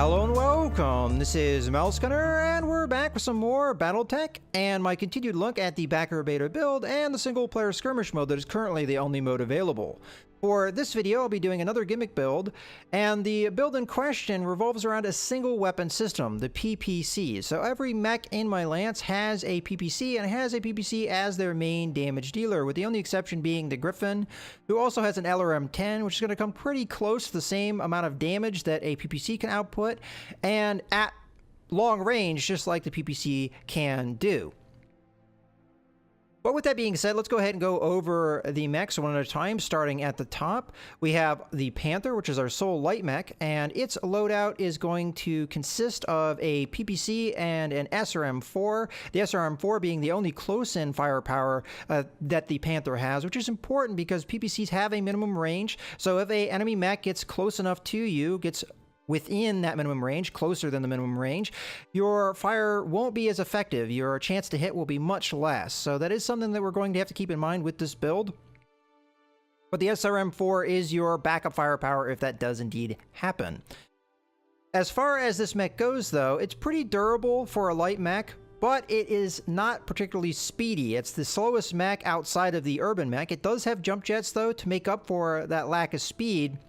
Hello and welcome, this is Mousecunner, and we're back with some more BattleTech, and my continued look at the backer beta build and the single player skirmish mode that is currently the only mode available. For this video, I'll be doing another gimmick build, and the build in question revolves around a single weapon system, the PPC. So every mech in my lance has a PPC, and has a PPC as their main damage dealer, with the only exception being the Griffin, who also has an LRM-10, which is going to come pretty close to the same amount of damage that a PPC can output, and at long range, just like the PPC can do. But with that being said, let's go ahead and go over the mechs one at a time, starting at the top. We have the Panther, which is our sole light mech, and its loadout is going to consist of a PPC and an SRM-4, the SRM-4 being the only close-in firepower that the Panther has, which is important because PPCs have a minimum range, so if an enemy mech gets close enough to you, gets within that minimum range, closer than the minimum range, your fire won't be as effective. Your chance to hit will be much less. So that is something that we're going to have to keep in mind with this build. But the SRM-4 is your backup firepower if that does indeed happen. As far as this mech goes, though, it's pretty durable for a light mech, but it is not particularly speedy. It's the slowest mech outside of the urban mech. It does have jump jets, though, to make up for that lack of speed.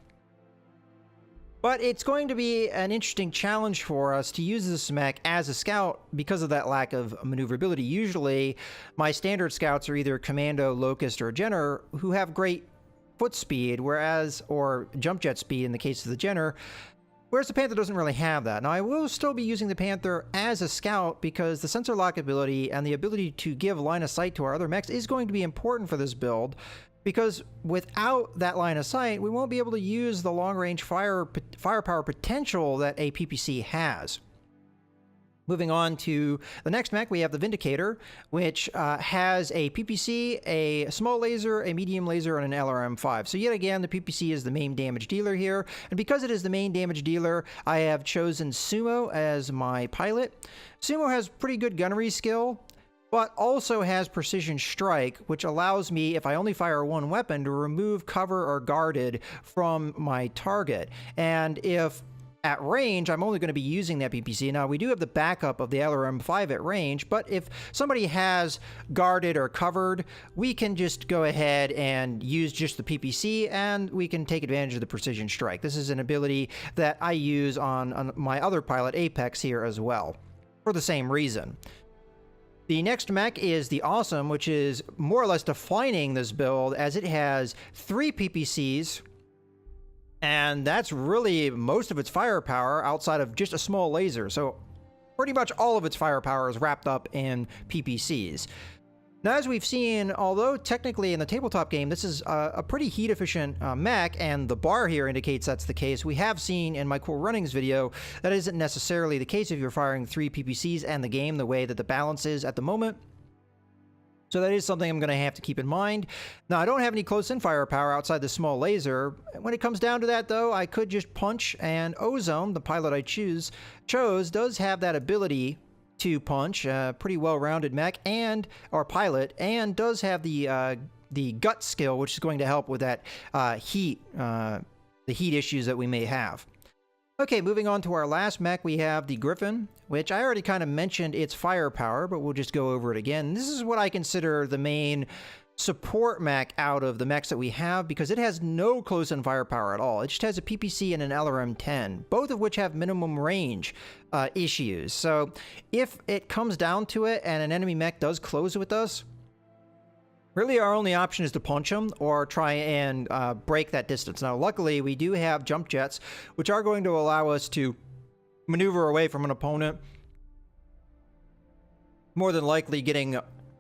But it's going to be an interesting challenge for us to use this mech as a scout because of that lack of maneuverability. Usually, my standard scouts are either Commando, Locust, or Jenner, who have great foot speed, or jump jet speed in the case of the Jenner, whereas the Panther doesn't really have that. Now, I will still be using the Panther as a scout because the sensor lock ability and the ability to give line of sight to our other mechs is going to be important for this build. Because without that line of sight, we won't be able to use the long-range firepower potential that a PPC has. Moving on to the next mech, we have the Vindicator, which has a PPC, a small laser, a medium laser, and an LRM-5. So yet again, the PPC is the main damage dealer here. And because it is the main damage dealer, I have chosen Sumo as my pilot. Sumo has pretty good gunnery skill, but also has precision strike, which allows me, if I only fire one weapon, to remove cover or guarded from my target. And if at range, I'm only going to be using that PPC. Now, we do have the backup of the LRM-5 at range, but if somebody has guarded or covered, we can just go ahead and use just the PPC, and we can take advantage of the precision strike. This is an ability that I use on my other pilot, Apex, here as well, for the same reason. The next mech is the Awesome, which is more or less defining this build, as it has 3 PPCs, and that's really most of its firepower outside of just a small laser. So pretty much all of its firepower is wrapped up in PPCs. Now, as we've seen, although technically in the tabletop game, this is a pretty heat-efficient mech, and the bar here indicates that's the case, we have seen in my Cool Runnings video that isn't necessarily the case if you're firing 3 PPCs and the game the way that the balance is at the moment. So that is something I'm going to have to keep in mind. Now, I don't have any close-in firepower outside the small laser. When it comes down to that, though, I could just punch, and Ozone, the pilot I chose, does have that ability to punch, pretty well-rounded mech or pilot, and does have the gut skill, which is going to help with that the heat issues that we may have. Okay, moving on to our last mech, we have the Griffin, which I already kind of mentioned its firepower, but we'll just go over it again. This is what I consider the main support mech out of the mechs that we have, because it has no close-in firepower at all. It just has a PPC and an LRM-10, both of which have minimum range issues. So if it comes down to it and an enemy mech does close with us, really our only option is to punch them or try and break that distance. Now, luckily, we do have jump jets, which are going to allow us to maneuver away from an opponent, more than likely getting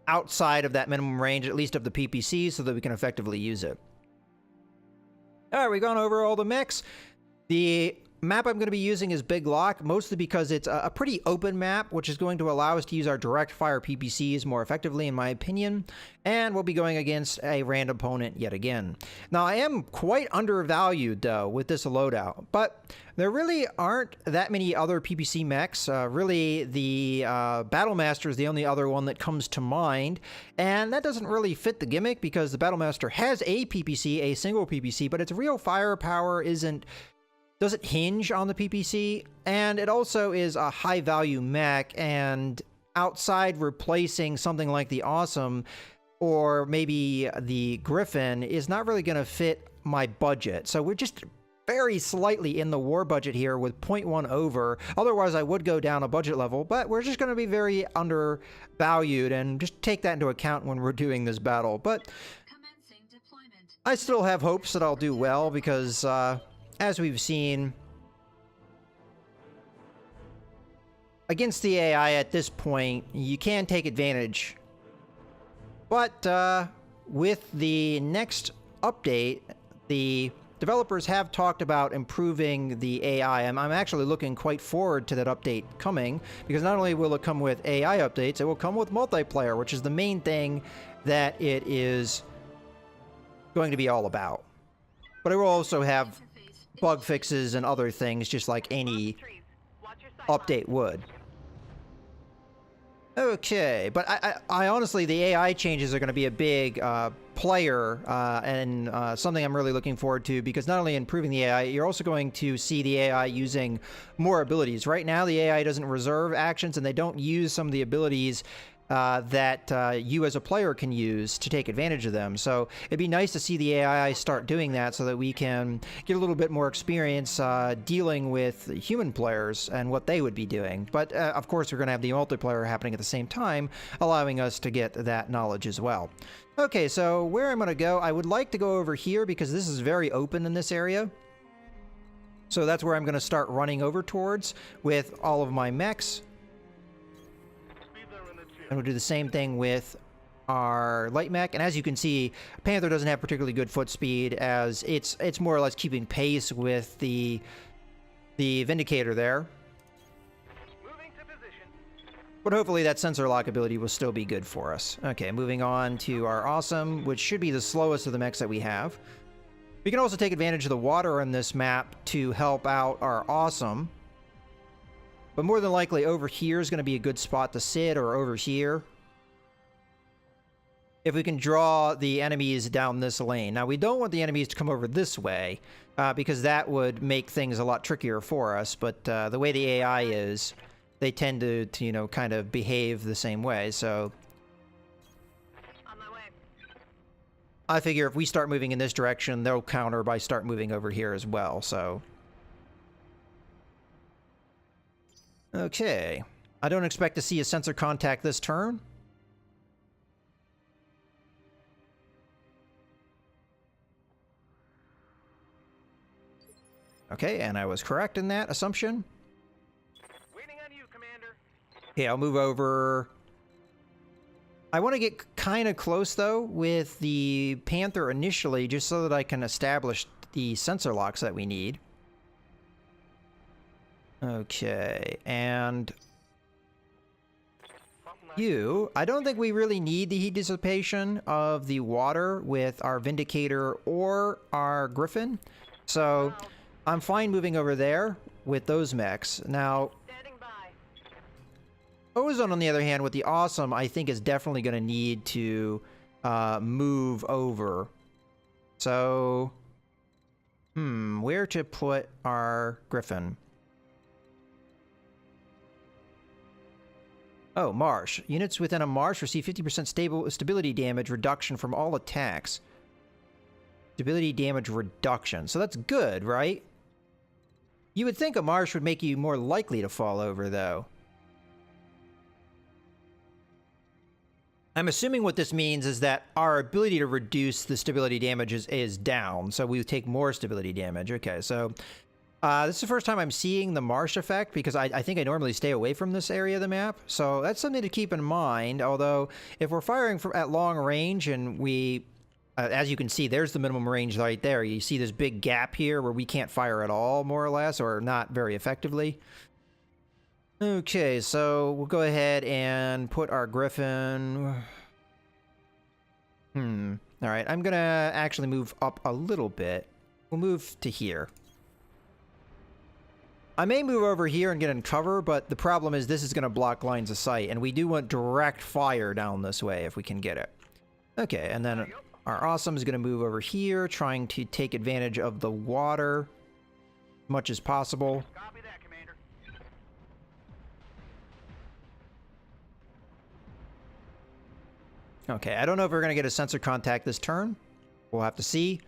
outside of that minimum range, at least of the PPC, so that we can effectively use it. All right, we've gone over all the mechs. The map I'm going to be using is Big Lock, mostly because it's a pretty open map, which is going to allow us to use our direct fire PPCs more effectively, in my opinion, and we'll be going against a random opponent yet again. Now, I am quite undervalued, though, with this loadout, but there really aren't that many other PPC mechs. Really, the Battlemaster is the only other one that comes to mind, and that doesn't really fit the gimmick because the Battlemaster has a PPC, a single PPC, but its real firepower doesn't hinge on the PPC, and it also is a high-value mech, and outside replacing something like the Awesome or maybe the Griffin is not really going to fit my budget. So we're just very slightly in the war budget here with 0.1 over. Otherwise, I would go down a budget level, but we're just going to be very undervalued, and just take that into account when we're doing this battle. But I still have hopes that I'll do well because, as we've seen, against the AI at this point, you can take advantage. But with the next update, the developers have talked about improving the AI. I'm actually looking quite forward to that update coming, because not only will it come with AI updates, it will come with multiplayer, which is the main thing that it is going to be all about. But it will also have bug fixes and other things, just like any update would. Okay, but I honestly, the AI changes are going to be a big player, and something I'm really looking forward to, because not only improving the AI, you're also going to see the AI using more abilities. Right now, the AI doesn't reserve actions, and they don't use some of the abilities that you as a player can use to take advantage of them. So it'd be nice to see the AI start doing that, so that we can get a little bit more experience dealing with human players and what they would be doing. But of course, we're going to have the multiplayer happening at the same time, allowing us to get that knowledge as well. Okay, so where I'm going to go, I would like to go over here because this is very open in this area. So that's where I'm going to start running over towards with all of my mechs. And we'll do the same thing with our light mech. And as you can see, Panther doesn't have particularly good foot speed, as it's more or less keeping pace with the Vindicator there. But hopefully that sensor lock ability will still be good for us. Okay, moving on to our Awesome, which should be the slowest of the mechs that we have. We can also take advantage of the water on this map to help out our Awesome. But more than likely, over here is going to be a good spot to sit, or over here, if we can draw the enemies down this lane. Now, we don't want the enemies to come over this way, because that would make things a lot trickier for us. But the way the AI is, they tend to you know, kind of behave the same way. So on my way. I figure if we start moving in this direction, they'll counter by start moving over here as well. So okay, I don't expect to see a sensor contact this turn. Okay, and I was correct in that assumption. Waiting on you, Commander. Okay, I'll move over. I want to get kind of close, though, with the Panther initially, just so that I can establish the sensor locks that we need. Okay, and you, I don't think we really need the heat dissipation of the water with our Vindicator or our Griffin. So I'm fine moving over there with those mechs. Now, Ozone, on the other hand, with the Awesome, I think is definitely going to need to move over. So, where to put our Griffin? Oh, marsh. Units within a marsh receive 50% stability damage reduction from all attacks. Stability damage reduction. So that's good, right? You would think a marsh would make you more likely to fall over, though. I'm assuming what this means is that our ability to reduce the stability damage is down, so we take more stability damage. Okay, so this is the first time I'm seeing the marsh effect, because I think I normally stay away from this area of the map. So that's something to keep in mind, although if we're firing at long range and we, as you can see, there's the minimum range right there. You see this big gap here where we can't fire at all, more or less, or not very effectively. Okay, so we'll go ahead and put our Griffin. Alright, I'm gonna actually move up a little bit. We'll move to here. I may move over here and get in cover, but the problem is this is going to block lines of sight, and we do want direct fire down this way if we can get it. Okay, and then our Awesome is going to move over here, trying to take advantage of the water. much as possible. Copy that, Commander. Okay, I don't know if we're going to get a sensor contact this turn. We'll have to see.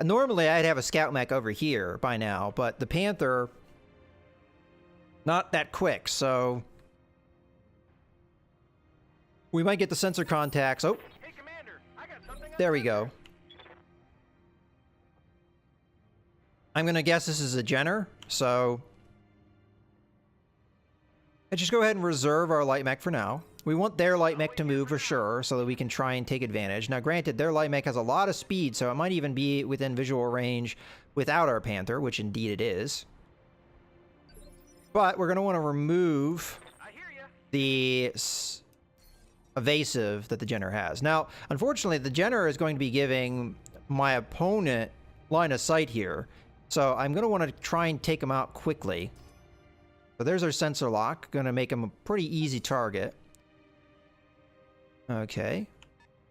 Normally, I'd have a scout mech over here by now, but the Panther, not that quick, so we might get the sensor contacts. Oh, Hey, Commander, I got something on there we the go. I'm going to guess this is a Jenner, so let's just go ahead and reserve our light mech for now. We want their light mech to move for sure, so that we can try and take advantage. Now, granted, their light mech has a lot of speed, so it might even be within visual range without our Panther, which indeed it is. But we're going to want to remove I hear ya. the evasive that the Jenner has. Now, unfortunately, the Jenner is going to be giving my opponent line of sight here, so I'm going to want to try and take him out quickly. So there's our sensor lock, going to make him a pretty easy target. Okay.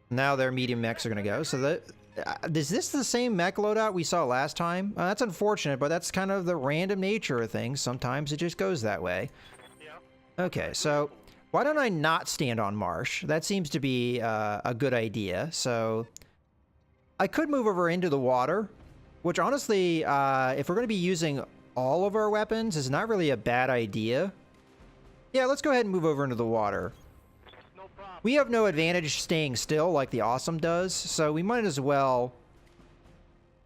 Now their medium mechs are going to go. So is this the same mech loadout we saw last time? That's unfortunate, but that's kind of the random nature of things. Sometimes it just goes that way. Yeah. Okay, so why don't I not stand on marsh? That seems to be a good idea. So I could move over into the water, which honestly, if we're going to be using all of our weapons, is not really a bad idea. Yeah, let's go ahead and move over into the water. No problem. We have no advantage staying still like the Awesome does, so we might as well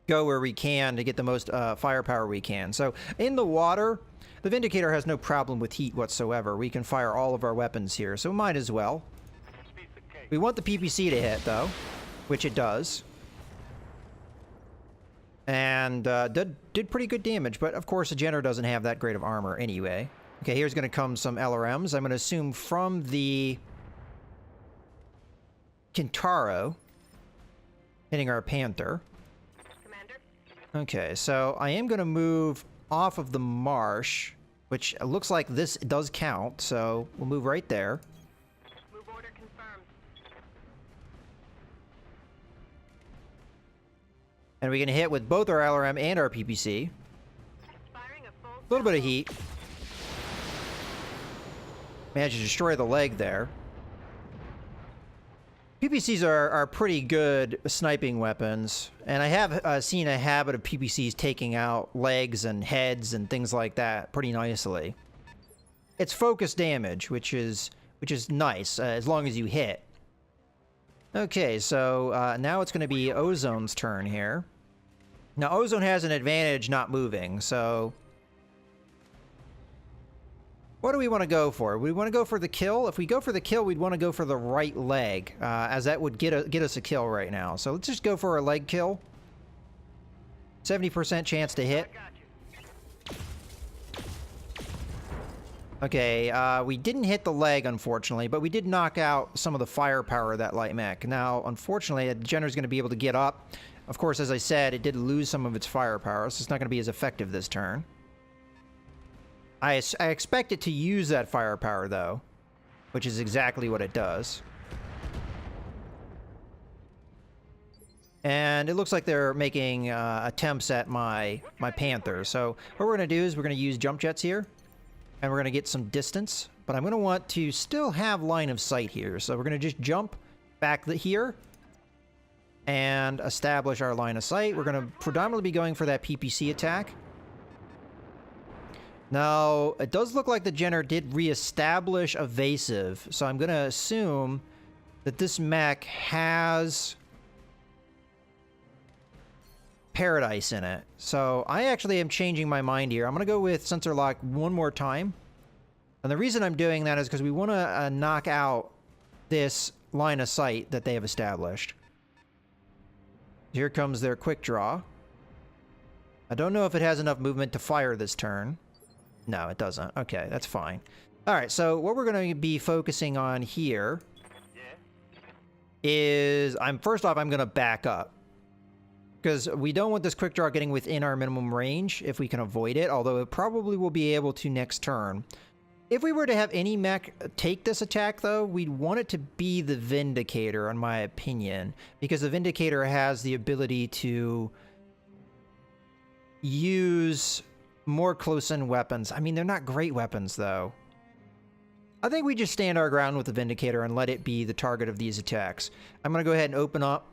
go where we can to get the most firepower we can. So in the water, the Vindicator has no problem with heat whatsoever. We can fire all of our weapons here, so might as well. Piece of cake. We want the PPC to hit, though, which it does. And did pretty good damage, but of course the Jenner doesn't have that great of armor anyway. Okay, here's going to come some LRMs. I'm going to assume from the Kintaro, hitting our Panther. Commander. Okay, so I am going to move off of the marsh, which looks like this does count, so we'll move right there. Move order confirmed. And we're going to hit with both our LRM and our PPC. Firing a full. A little bit of heat. Managed to destroy the leg there. PPCs are pretty good sniping weapons, and I have seen a habit of PPCs taking out legs and heads and things like that pretty nicely. It's focused damage, which is nice as long as you hit. Okay, so now it's going to be Ozone's turn here. Now Ozone has an advantage not moving, so what do we want to go for? We want to go for the kill. If we go for the kill, we'd want to go for the right leg, as that would get us a kill right now. So let's just go for a leg kill. 70% chance to hit. Got you. Okay, we didn't hit the leg, unfortunately, but we did knock out some of the firepower of that light mech. Now, unfortunately, the Jenner's going to be able to get up. Of course, as I said, it did lose some of its firepower, so it's not going to be as effective this turn. I expect it to use that firepower, though, which is exactly what it does. And it looks like they're making attempts at my Panther. So what we're going to do is we're going to use jump jets here, and we're going to get some distance. But I'm going to want to still have line of sight here. So we're going to just jump back here and establish our line of sight. We're going to predominantly be going for that PPC attack. Now, it does look like the Jenner did reestablish evasive, so I'm going to assume that this mech has Paradise in it. So I actually am changing my mind here. I'm going to go with sensor lock one more time. And the reason I'm doing that is because we want to knock out this line of sight that they have established. Here comes their quick draw. I don't know if it has enough movement to fire this turn. No, it doesn't. Okay, that's fine. All right, so what we're going to be focusing on here is first off, I'm going to back up. Because we don't want this quick draw getting within our minimum range if we can avoid it, although it probably will be able to next turn. If we were to have any mech take this attack, though, we'd want it to be the Vindicator, in my opinion, because the Vindicator has the ability to use more close-in weapons. I mean, they're not great weapons, though. I think we just stand our ground with the Vindicator and let it be the target of these attacks. I'm going to go ahead and open up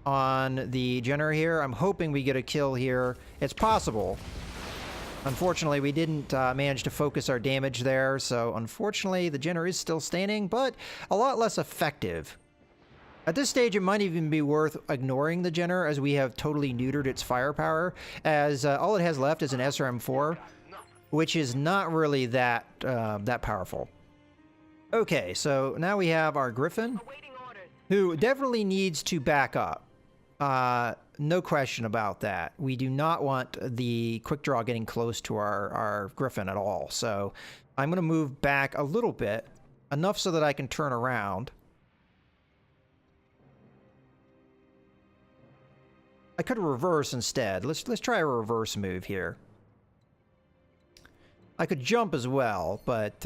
on the Jenner here. I'm hoping we get a kill here. It's possible. Unfortunately, we didn't manage to focus our damage there, so unfortunately, the Jenner is still standing, but a lot less effective. At this stage, it might even be worth ignoring the Jenner, as we have totally neutered its firepower, as all it has left is an SRM-4, which is not really that powerful. Okay, so now we have our Griffin, who definitely needs to back up. No question about that. We do not want the quick draw getting close to our Griffin at all. So I'm going to move back a little bit, enough so that I can turn around. I could reverse instead. Let's try a reverse move here. I could jump as well, but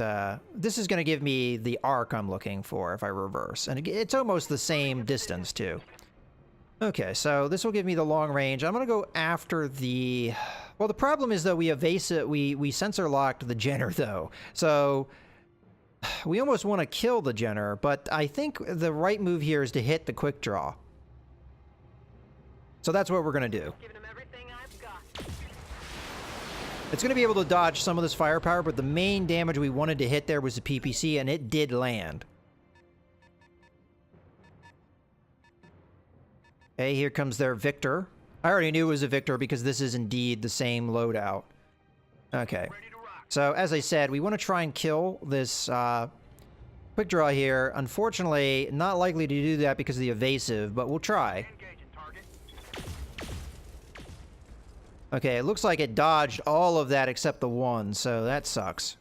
this is going to give me the arc I'm looking for if I reverse. And it's almost the same distance, too. Okay, so this will give me the long range. I'm going to go after the... Well, the problem is, though, we sensor locked the Jenner, though. So we almost want to kill the Jenner, but I think the right move here is to hit the quick draw. So that's what we're going to do. Giving him everything I've got. It's going to be able to dodge some of this firepower, but the main damage we wanted to hit there was the PPC, and it did land. Okay, here comes their Victor. I already knew it was a Victor because this is indeed the same loadout. Okay. So, as I said, we want to try and kill this quick draw here. Unfortunately, not likely to do that because of the evasive, but we'll try. Okay, it looks like it dodged all of that except the one, so that sucks.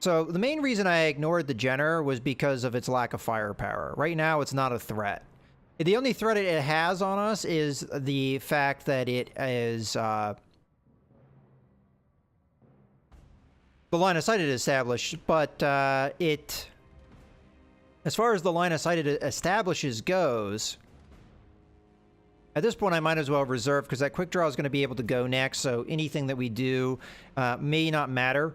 So the main reason I ignored the Jenner was because of its lack of firepower. Right now, it's not a threat. The only threat it has on us is the fact that it is... the line of sight is established, but it... As far as the line of sight it establishes goes... At this point, I might as well reserve, because that quick draw is going to be able to go next, so anything that we do may not matter.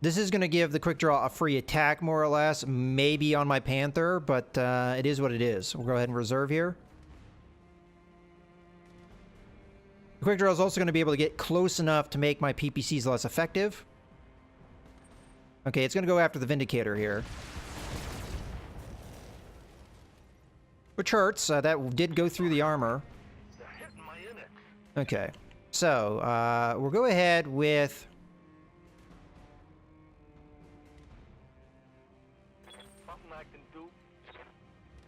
This is going to give the quick draw a free attack, more or less, maybe on my Panther, but it is what it is. We'll go ahead and reserve here. The quick draw is also going to be able to get close enough to make my PPCs less effective. Okay, it's going to go after the Vindicator here. Which hurts. That did go through the armor. Okay. So, we'll go ahead with...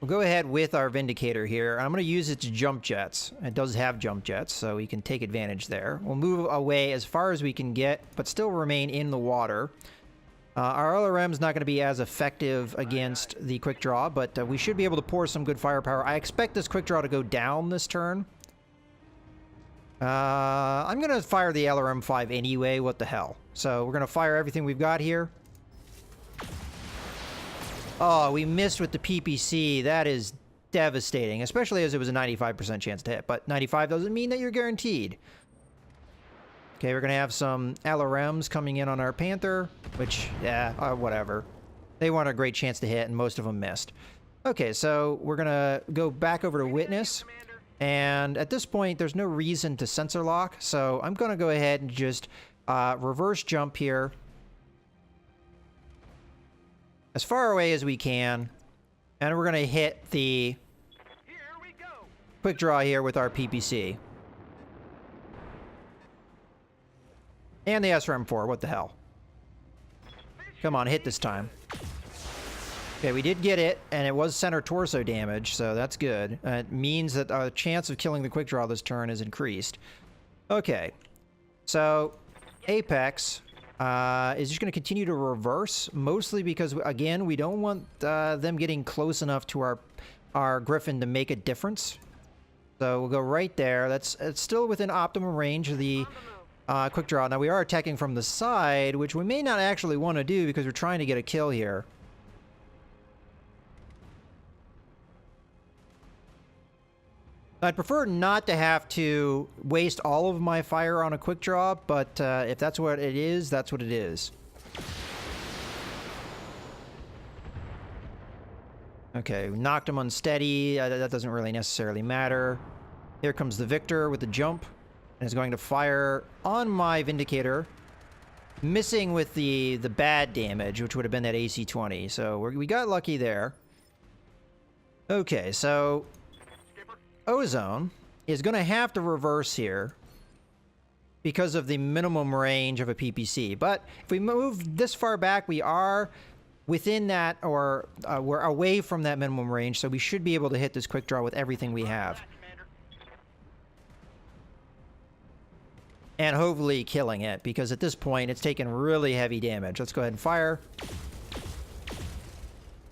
We'll go ahead with our Vindicator here. I'm going to use its jump jets. It does have jump jets, so we can take advantage there. We'll move away as far as we can get, but still remain in the water. Our LRM is not going to be as effective against the quick draw, but we should be able to pour some good firepower. I expect this quick draw to go down this turn. I'm going to fire the LRM-5 anyway. What the hell? So we're going to fire everything we've got here. Oh, we missed with the PPC. That is devastating, especially as it was a 95% chance to hit. But 95 doesn't mean that you're guaranteed. Okay, we're going to have some LRMs coming in on our Panther, which, yeah, whatever. They weren't a great chance to hit, and most of them missed. Okay, so we're going to go back over to Witness, and at this point, there's no reason to sensor lock, so I'm going to go ahead and just reverse jump here as far away as we can, and we're going to hit the quick draw here with our PPC. And the SRM-4, what the hell? Come on, hit this time. Okay, we did get it, and it was center torso damage, so that's good. It means that our chance of killing the quick draw this turn is increased. Okay, so Apex is just going to continue to reverse, mostly because, again, we don't want them getting close enough to our Griffin to make a difference. So we'll go right there. It's still within optimum range of the... quick draw. Now, we are attacking from the side, which we may not actually want to do because we're trying to get a kill here. I'd prefer not to have to waste all of my fire on a quick draw, but if that's what it is, that's what it is. Okay, we knocked him unsteady. That doesn't really necessarily matter. Here comes the Victor with the jump, and is going to fire on my Vindicator, missing with the bad damage, which would have been that AC-20. So we got lucky there. Okay, so Ozone is going to have to reverse here because of the minimum range of a PPC. But if we move this far back, we are within that, or we're away from that minimum range, so we should be able to hit this quick draw with everything we have. And hopefully killing it, because at this point it's taken really heavy damage. Let's go ahead and fire.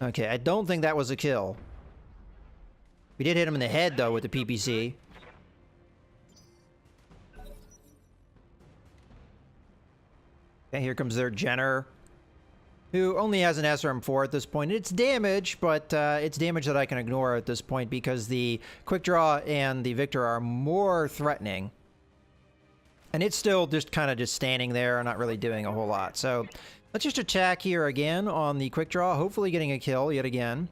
Okay, I don't think that was a kill. We did hit him in the head, though, with the PPC. Okay, here comes their Jenner, who only has an SRM-4 at this point. It's damage, but it's damage that I can ignore at this point because the quick draw and the Victor are more threatening. And it's still just kind of just standing there and not really doing a whole lot. So let's just attack here again on the quick draw, hopefully getting a kill yet again.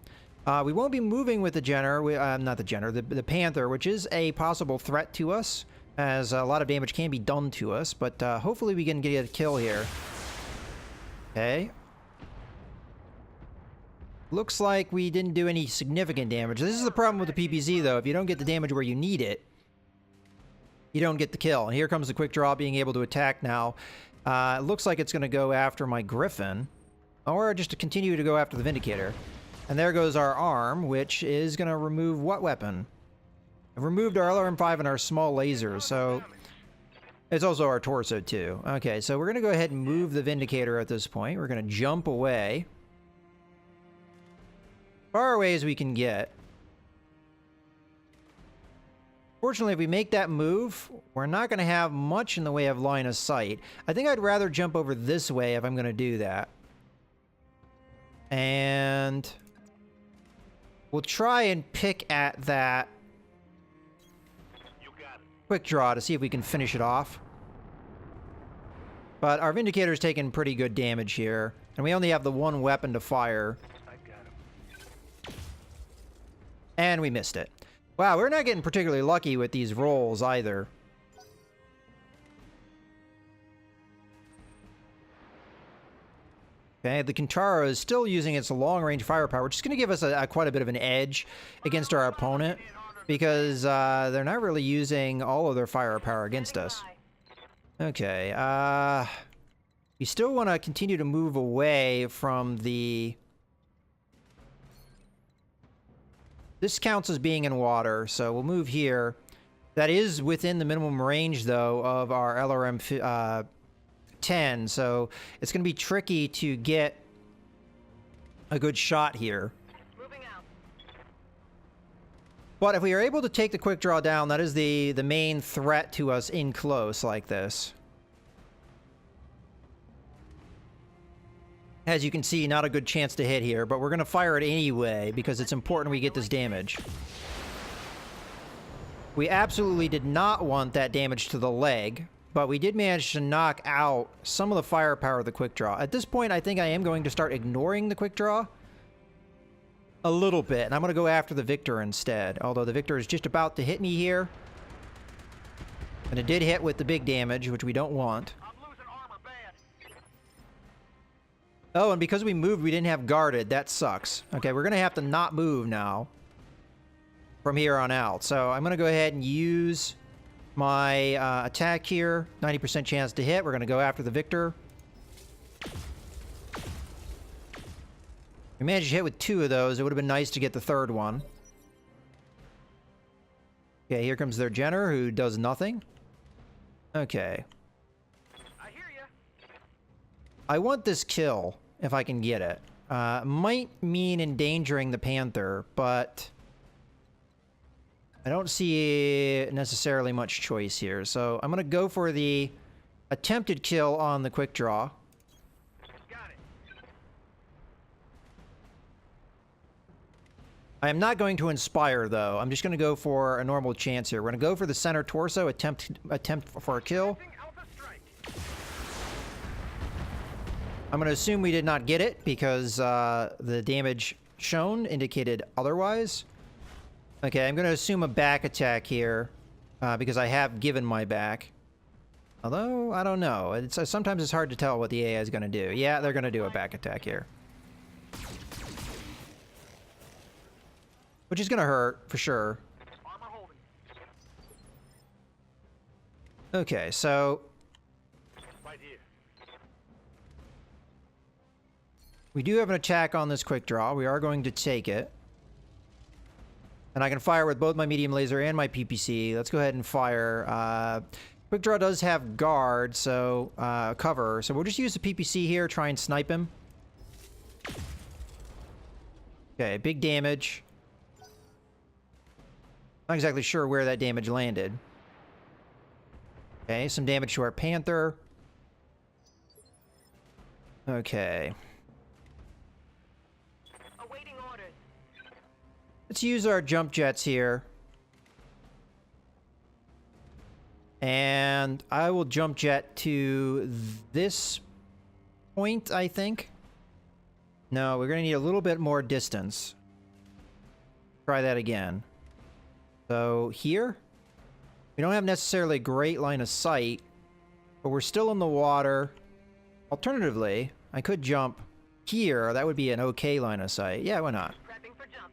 We won't be moving with the Jenner, not the Jenner, the Panther, which is a possible threat to us, as a lot of damage can be done to us, but hopefully we can get a kill here. Okay. Looks like we didn't do any significant damage. This is the problem with the PPC, though. If you don't get the damage where you need it, you don't get the kill. And here comes the quick draw being able to attack now. It looks like it's going to go after my Griffin, or just to continue to go after the Vindicator. And there goes our arm, which is going to remove what weapon? I've removed our LRM-5 and our small lasers, so it's also our torso, too. Okay, so we're going to go ahead and move the Vindicator at this point. We're going to jump away. Far away as we can get. Fortunately, if we make that move, we're not going to have much in the way of line of sight. I think I'd rather jump over this way if I'm going to do that. And we'll try and pick at that quick draw to see if we can finish it off. But our Vindicator's taken pretty good damage here, and we only have the one weapon to fire. And we missed it. Wow, we're not getting particularly lucky with these rolls either. Okay, the Kintaro is still using its long-range firepower, which is going to give us quite a bit of an edge against our opponent, because they're not really using all of their firepower against us. Okay, we still want to continue to move away from the... This counts as being in water, so we'll move here. That is within the minimum range, though, of our LRM 10, so it's going to be tricky to get a good shot here. Moving out. But if we are able to take the quick draw down, that is the main threat to us in close like this. As you can see, not a good chance to hit here, but we're going to fire it anyway because it's important we get this damage. We absolutely did not want that damage to the leg, but we did manage to knock out some of the firepower of the quick draw. At this point, I think I am going to start ignoring the quick draw a little bit, and I'm going to go after the Victor instead, although the Victor is just about to hit me here. And it did hit with the big damage, which we don't want. Oh, and because we moved, we didn't have guarded. That sucks. Okay, we're going to have to not move now from here on out. So I'm going to go ahead and use my attack here. 90% chance to hit. We're going to go after the Victor. We managed to hit with 2 of those. It would have been nice to get the third one. Okay, here comes their Jenner, who does nothing. Okay. I want this kill, if I can get it. Might mean endangering the Panther, but I don't see necessarily much choice here. So I'm going to go for the attempted kill on the quick draw. Got it. I am not going to inspire, though. I'm just going to go for a normal chance here. We're going to go for the center torso, attempt for a kill. Alpha strike. I'm going to assume we did not get it because the damage shown indicated otherwise. Okay, I'm going to assume a back attack here because I have given my back. Although, I don't know. Sometimes it's hard to tell what the AI is going to do. Yeah, they're going to do a back attack here. Which is going to hurt, for sure. Armor holding. Okay, so Right here. we do have an attack on this quick draw. We are going to take it. And I can fire with both my medium laser and my PPC. Let's go ahead and fire. Quick draw does have guard, so cover. So we'll just use the PPC here, try and snipe him. Okay, big damage. Not exactly sure where that damage landed. Okay, some damage to our Panther. Okay. Awaiting orders. Let's use our jump jets here. And I will jump jet to this point, I think. No, we're going to need a little bit more distance. Try that again. So here, we don't have necessarily a great line of sight, but we're still in the water. Alternatively, I could jump here. That would be an okay line of sight. Yeah, why not? Prepping for jump.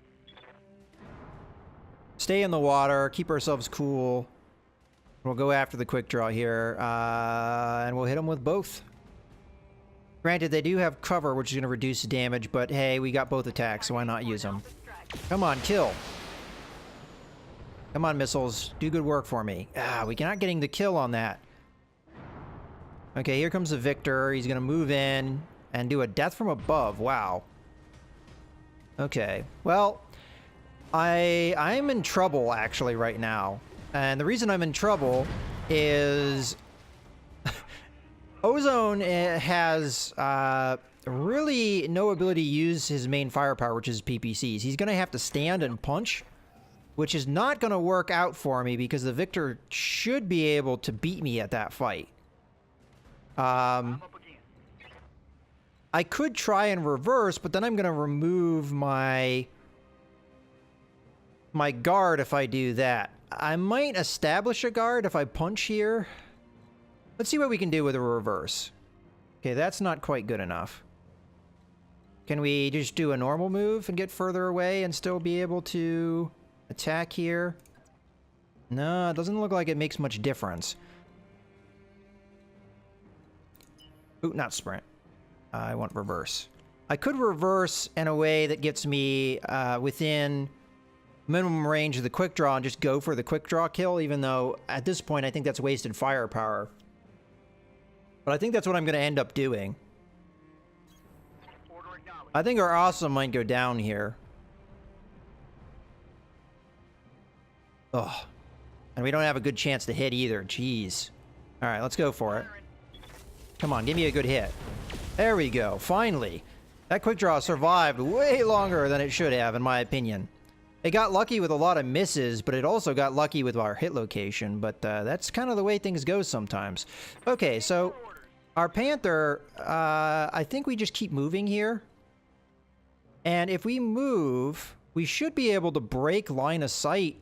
Stay in the water, keep ourselves cool. We'll go after the quick draw here, and we'll hit them with both. Granted, they do have cover, which is going to reduce damage, but hey, we got both attacks, so why not use them? Alpha strike. Come on, kill. Come on, missiles. Do good work for me. We're not getting the kill on that. Okay, here comes the Victor. He's going to move in and do a death from above. Wow. Okay. Well, I'm in trouble, actually, right now. And the reason I'm in trouble is Ozone has really no ability to use his main firepower, which is PPCs. He's going to have to stand and punch, which is not going to work out for me because the Victor should be able to beat me at that fight. I'm up again. I could try and reverse, but then I'm going to remove my guard if I do that. I might establish a guard if I punch here. Let's see what we can do with a reverse. Okay, that's not quite good enough. Can we just do a normal move and get further away and still be able to attack here? No, it doesn't look like it makes much difference. Ooh, not sprint. I want reverse. I could reverse in a way that gets me within minimum range of the quick draw and just go for the quick draw kill, even though at this point I think that's wasted firepower. But I think that's what I'm going to end up doing. Order acknowledged. I think our awesome might go down here. Ugh. And we don't have a good chance to hit either. Jeez. Alright, let's go for it. Come on, give me a good hit. There we go. Finally. That quick draw survived way longer than it should have, in my opinion. It got lucky with a lot of misses, but it also got lucky with our hit location. But that's kind of the way things go sometimes. Okay, so our Panther, I think we just keep moving here. And if we move, we should be able to break line of sight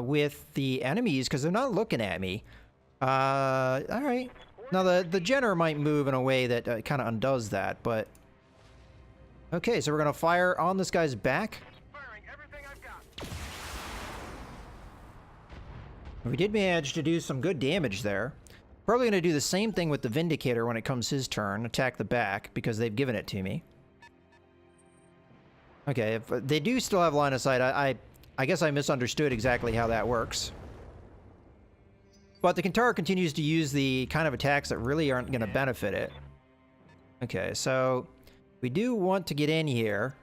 with the enemies because they're not looking at me. All right. Now, the Jenner might move in a way that kind of undoes that, but... Okay, so we're going to fire on this guy's back. Firing everything I've got. We did manage to do some good damage there. Probably going to do the same thing with the Vindicator when it comes his turn. Attack the back, because they've given it to me. Okay, if they do still have line of sight, I guess I misunderstood exactly how that works. But the Kintara continues to use the kind of attacks that really aren't going to benefit it. Okay, so we do want to get in here.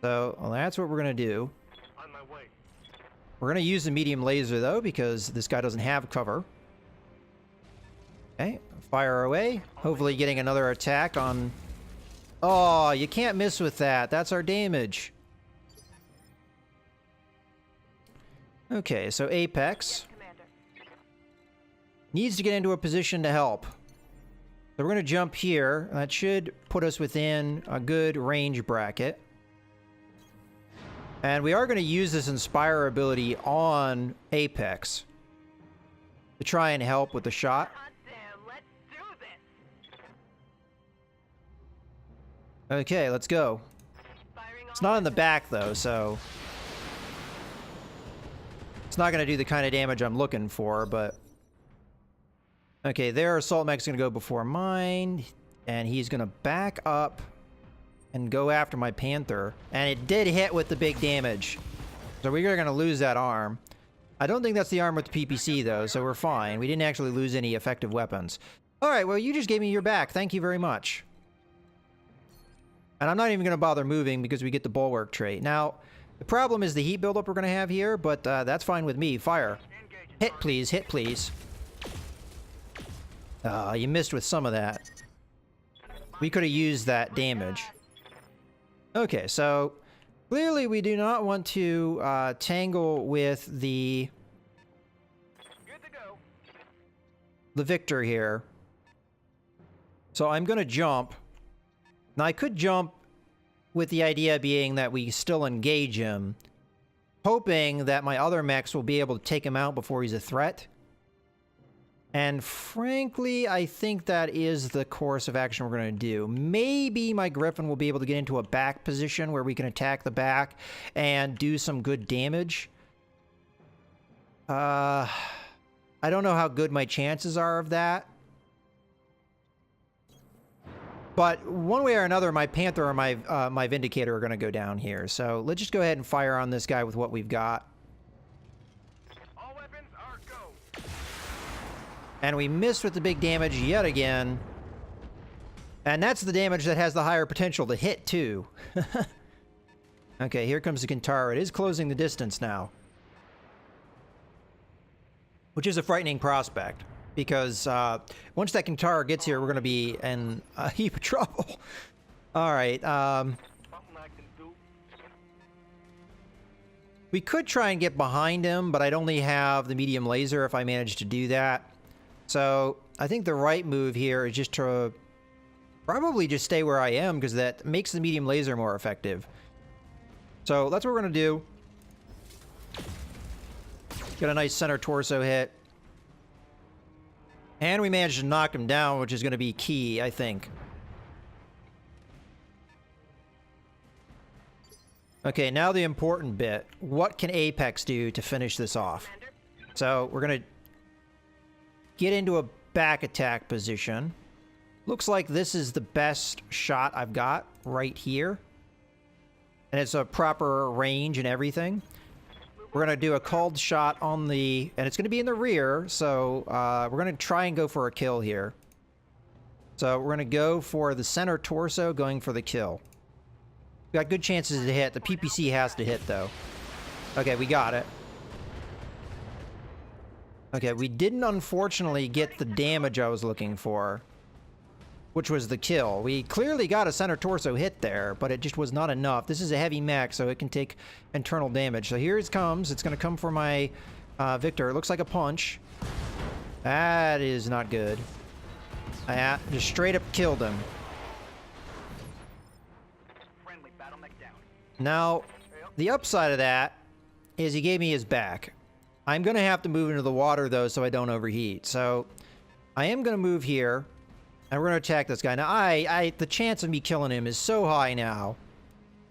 So, well, that's what we're going to do. On my way. We're going to use the medium laser, though, because this guy doesn't have cover. Okay, fire away. Hopefully getting another attack on... Oh, you can't miss with that. That's our damage. Okay, so Apex Commander. needs to get into a position to help. So we're going to jump here. That should put us within a good range bracket. And we are going to use this Inspire ability on Apex to try and help with the shot. Hot damn, let's do this. Okay, let's go. Firing It's not in the back, though, so it's not going to do the kind of damage I'm looking for, but... Okay, their assault mech's going to go before mine, and he's going to back up and go after my Panther. And it did hit with the big damage. So we are going to lose that arm. I don't think that's the arm with the PPC, though, so we're fine. We didn't actually lose any effective weapons. Alright, well, you just gave me your back. Thank you very much. And I'm not even going to bother moving because we get the bulwark trait. Now, the problem is the heat buildup we're going to have here, but that's fine with me. Fire. Hit, please. Hit, please. You missed with some of that. We could have used that damage. Okay, so clearly we do not want to tangle with the Good to go. victor here. So I'm going to jump. Now I could jump with the idea being that we still engage him, hoping that my other mechs will be able to take him out before he's a threat. And frankly, I think that is the course of action we're going to do. Maybe my Griffin will be able to get into a back position where we can attack the back and do some good damage. I don't know how good my chances are of that. But one way or another, my Panther or my Vindicator are going to go down here. So let's just go ahead and fire on this guy with what we've got. All weapons are go. And we missed with the big damage yet again. And that's the damage that has the higher potential to hit, too. Okay, here comes the Kintaro. It is closing the distance now. Which is a frightening prospect. Because once that Kintaro gets here, we're going to be in a heap of trouble. Alright, Something I can do. we could try and get behind him, but I'd only have the medium laser if I managed to do that. So I think the right move here is just to probably just stay where I am, because that makes the medium laser more effective. So that's what we're going to do. Get a nice center torso hit. And we managed to knock him down, which is going to be key, I think. Okay, now the important bit. What can Apex do to finish this off? So we're going to get into a back attack position. Looks like this is the best shot I've got right here. And it's a proper range and everything. We're going to do a called shot on the... And it's going to be in the rear, so we're going to try and go for a kill here. So we're going to go for the center torso, going for the kill. We got good chances to hit. The PPC has to hit, though. Okay, we got it. Okay, we didn't, unfortunately, get the damage I was looking for, which was the kill. We clearly got a center torso hit there, but it just was not enough. This is a heavy mech, so it can take internal damage. So here it comes. It's going to come for my Victor. It looks like a punch. That is not good. I just straight up killed him. Friendly battle mech down. Now, the upside of that is he gave me his back. I'm going to have to move into the water, though, so I don't overheat. So I am going to move here. And we're going to attack this guy. Now, the chance of me killing him is so high now.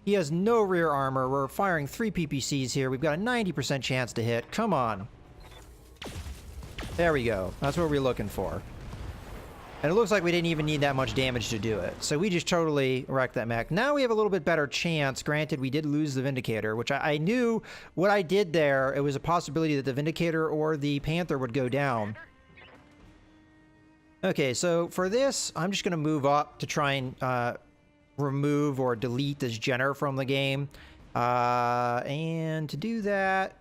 He has no rear armor. We're firing 3 PPCs here. We've got a 90% chance to hit. Come on. There we go. That's what we're looking for. And it looks like we didn't even need that much damage to do it. So we just totally wrecked that mech. Now we have a little bit better chance. Granted, we did lose the Vindicator, which I knew what I did there. It was a possibility that the Vindicator or the Panther would go down. Okay, so for this, I'm just going to move up to try and remove or delete this Jenner from the game. And to do that,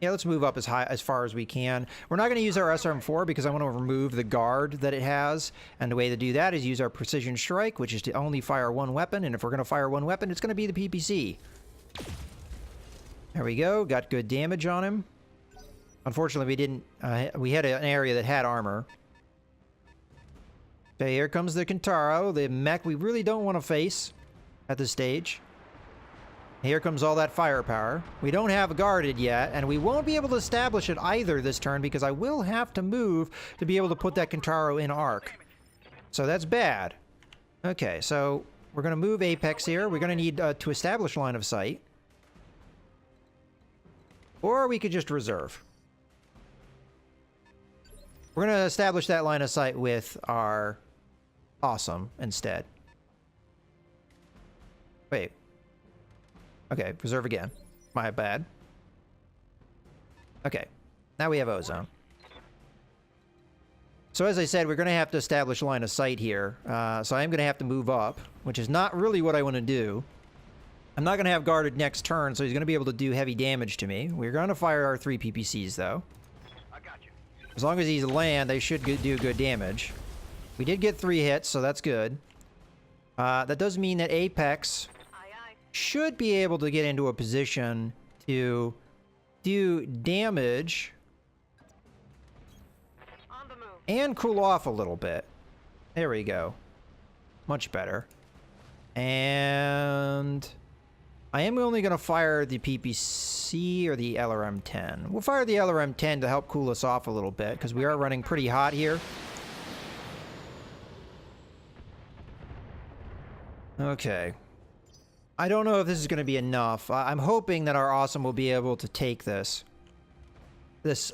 yeah, let's move up as far as we can. We're not going to use our SRM4 because I want to remove the guard that it has. And the way to do that is use our precision strike, which is to only fire one weapon. And if we're going to fire one weapon, it's going to be the PPC. There we go. Got good damage on him. Unfortunately, we didn't... we had an area that had armor. Okay, here comes the Kintaro, the mech we really don't want to face at this stage. Here comes all that firepower. We don't have guarded yet, and we won't be able to establish it either this turn because I will have to move to be able to put that Kintaro in arc. So that's bad. Okay, so we're going to move Apex here. We're going to need to establish line of sight. Or we could just reserve. We're going to establish that line of sight with our awesome instead. Wait. Okay, reserve again. My bad. Okay, now we have ozone. So as I said, we're going to have to establish line of sight here. So I am going to have to move up, which is not really what I want to do. I'm not going to have guarded next turn, so he's going to be able to do heavy damage to me. We're going to fire our 3 PPCs, though. I got you. As long as he's land, they should do good damage. We did get 3 hits, so that's good. That does mean that Apex should be able to get into a position to do damage On the move. and cool off a little bit. There we go. Much better. And I am only going to fire the PPC or the LRM-10. We'll fire the LRM-10 to help cool us off a little bit because we are running pretty hot here. Okay. I don't know if this is going to be enough. I'm hoping that our awesome will be able to take this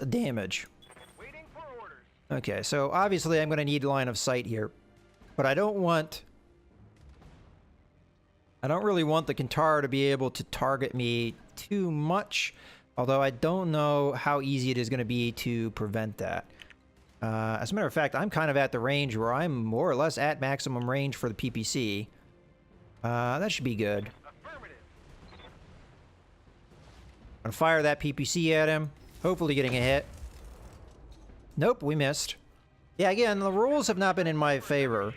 damage. Waiting for orders. Okay, so obviously I'm going to need line of sight here. But I don't really want the Kintaro to be able to target me too much. Although I don't know how easy it is going to be to prevent that. As a matter of fact, I'm kind of at the range where I'm more or less at maximum range for the PPC. That should be good. Affirmative. I'm gonna fire that PPC at him. Hopefully getting a hit. Nope, we missed. Yeah, again, the rules have not been in my favor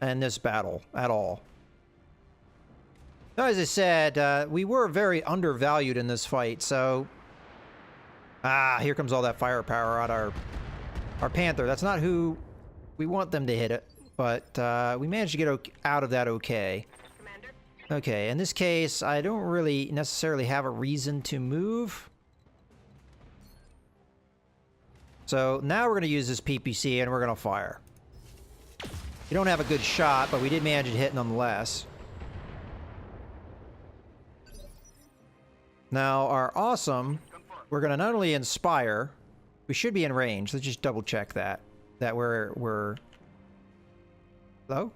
in this battle at all. Now, as I said, we were very undervalued in this fight, so... here comes all that firepower out our Panther. That's not who we want them to hit it, but we managed to get out of that okay. Commander. Okay, in this case, I don't really necessarily have a reason to move. So now we're going to use this PPC and we're going to fire. We don't have a good shot, but we did manage to hit nonetheless. Now, our awesome, we're going to not only inspire, we should be in range. Let's just double check that. That we're... Hello?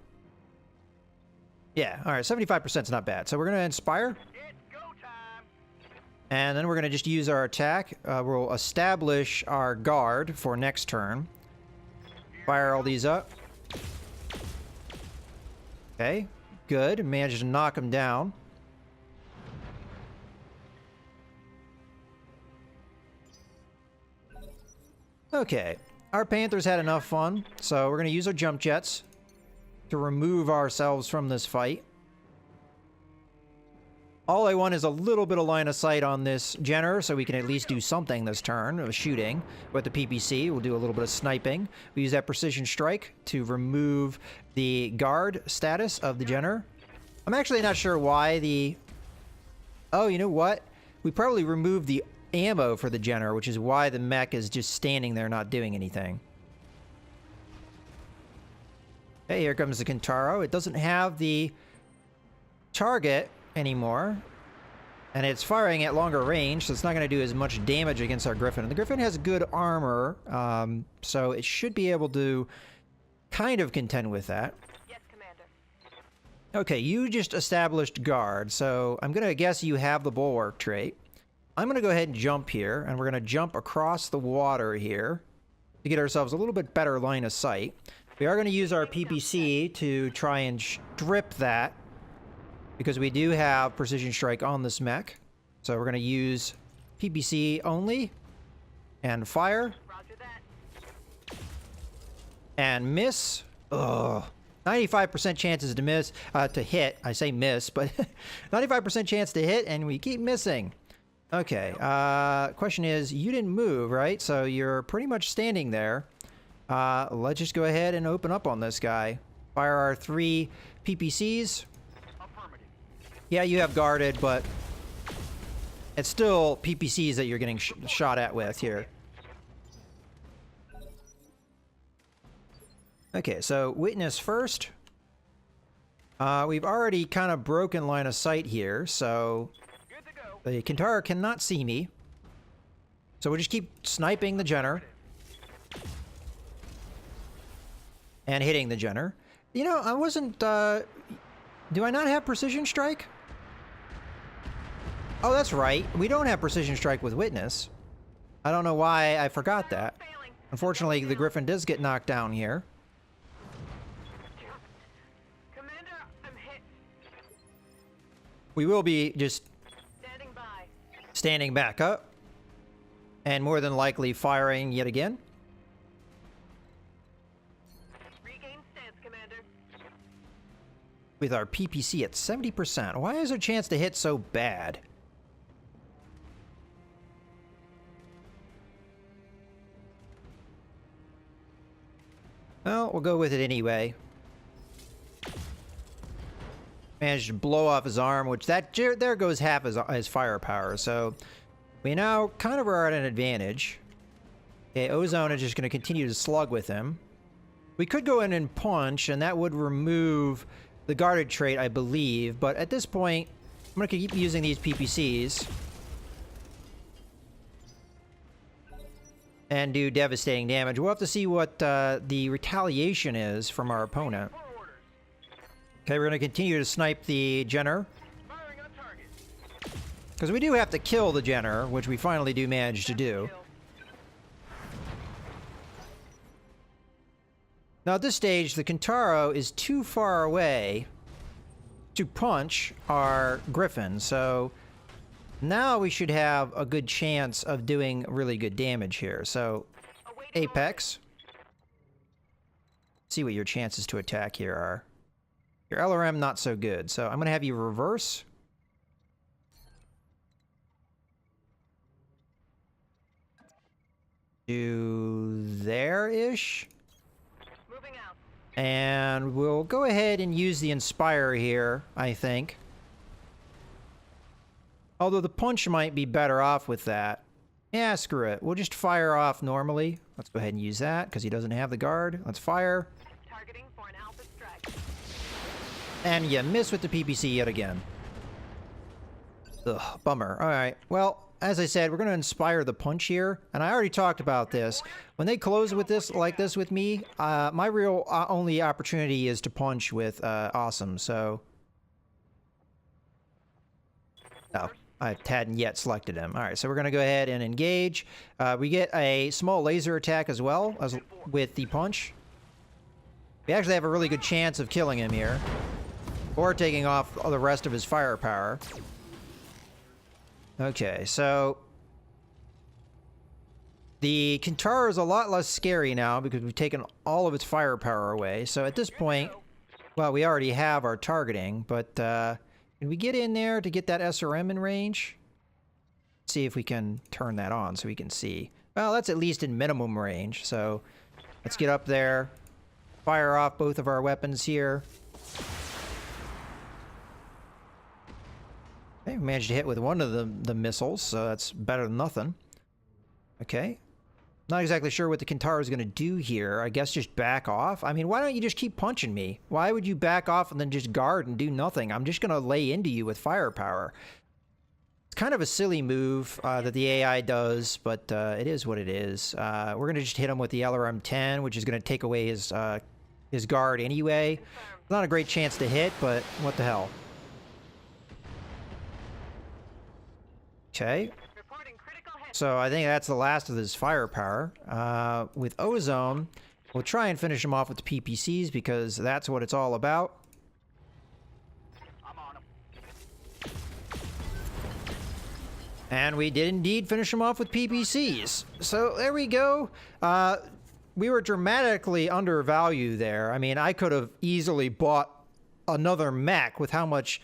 Yeah, alright, 75% is not bad. So we're going to inspire. It's go time. And then we're going to just use our attack. We'll establish our guard for next turn. Fire all these up. Okay, good. Managed to knock them down. Okay, our Panthers had enough fun, so we're going to use our jump jets to remove ourselves from this fight. All I want is a little bit of line of sight on this Jenner, so we can at least do something this turn of shooting. With the PPC, we'll do a little bit of sniping. We use that precision strike to remove the guard status of the Jenner. I'm actually not sure why the... Oh, you know what? We probably removed the ammo for the Jenner, which is why the mech is just standing there not doing anything. Hey, here comes the Kintaro. It doesn't have the target anymore, and it's firing at longer range, so it's not going to do as much damage against our Griffin. And the Griffin has good armor, so it should be able to kind of contend with that. Yes, Commander. Okay, you just established guard, so I'm going to guess you have the bulwark trait. I'm going to go ahead and jump here, and we're going to jump across the water here to get ourselves a little bit better line of sight. We are going to use our PPC to try and strip that, because we do have precision strike on this mech. So we're going to use PPC only and fire Roger that. and miss. Ugh. 95% chances to miss, to hit. I say miss, but 95% chance to hit, and we keep missing. Okay, question is, you didn't move, right? So you're pretty much standing there. Let's just go ahead and open up on this guy. Fire our 3 PPCs. Affirmative. Yeah, you have guarded, but it's still PPCs that you're getting shot at with here. Okay, so witness first. We've already kind of broken line of sight here, so Good to go. the Kintara cannot see me. So we'll just keep sniping the Jenner. And hitting the Jenner. You know, I wasn't, do I not have precision strike? Oh, that's right. We don't have precision strike with witness. I don't know why I forgot that. Failing. Unfortunately, the Griffin does get knocked down here. Commander, I'm hit. We will be just Standing by. standing back up. And more than likely firing yet again. Regain stance, Commander. With our PPC at 70%. Why is our chance to hit so bad? Well, we'll go with it anyway. Managed to blow off his arm, which there goes half his firepower. So we now kind of are at an advantage. Okay, Ozone is just going to continue to slug with him. We could go in and punch, and that would remove the guarded trait, I believe. But at this point, I'm going to keep using these PPCs. And do devastating damage. We'll have to see what the retaliation is from our opponent. For orders. Okay, we're going to continue to snipe the Jenner. Firing on target. Because we do have to kill the Jenner, which we finally do manage to do. Kill. Now at this stage, the Kintaro is too far away to punch our Griffin, so now we should have a good chance of doing really good damage here. So, Awaiting Apex. See what your chances to attack here are. Your LRM, not so good, so I'm going to have you reverse. Do there-ish. Moving out. And we'll go ahead and use the Inspire here, I think. Although the punch might be better off with that. Yeah, screw it. We'll just fire off normally. Let's go ahead and use that, because he doesn't have the guard. Let's fire. Targeting for an alpha strike. And you miss with the PPC yet again. Ugh, bummer. Alright, well, as I said, we're going to Inspire the punch here. And I already talked about this. When they close with this, like this with me, my real only opportunity is to punch with Awesome, so... Oh, I hadn't yet selected him. Alright, so we're going to go ahead and engage. We get a small laser attack as well as with the punch. We actually have a really good chance of killing him here. Or taking off the rest of his firepower. Okay, so... The Kintaro is a lot less scary now because we've taken all of its firepower away. So at this point, well, we already have our targeting, but can we get in there to get that SRM in range? See if we can turn that on so we can see. Well, that's at least in minimum range, so let's get up there, fire off both of our weapons here. Okay, we managed to hit with one of the missiles, so that's better than nothing. Okay. Not exactly sure what the Kintaro is going to do here. I guess just back off. I mean, why don't you just keep punching me? Why would you back off and then just guard and do nothing? I'm just going to lay into you with firepower. It's kind of a silly move that the AI does, but it is what it is. We're going to just hit him with the LRM-10, which is going to take away his guard anyway. Not a great chance to hit, but what the hell. Okay. Reporting critical hit. So I think that's the last of his firepower. With Ozone, we'll try and finish him off with the PPCs because that's what it's all about. I'm on him. And we did indeed finish him off with PPCs. So there we go. We were dramatically undervalued there. I mean, I could have easily bought another mech with how much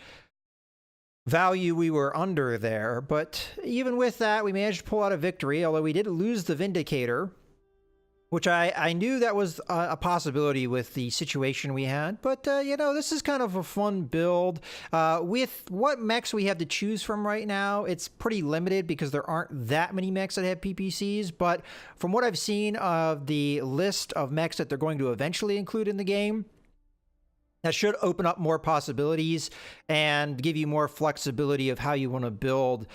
value we were under there. But even with that, we managed to pull out a victory, although we did lose the Vindicator, which I knew that was a possibility with the situation we had. But, you know, this is kind of a fun build. With what mechs we have to choose from right now, it's pretty limited because there aren't that many mechs that have PPCs. But from what I've seen of the list of mechs that they're going to eventually include in the game, that should open up more possibilities and give you more flexibility of how you want to build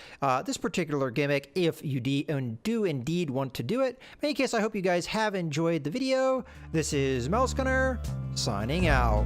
this particular gimmick if you do indeed want to do it. In any case, I hope you guys have enjoyed the video. This is Mouse Gunner, signing out.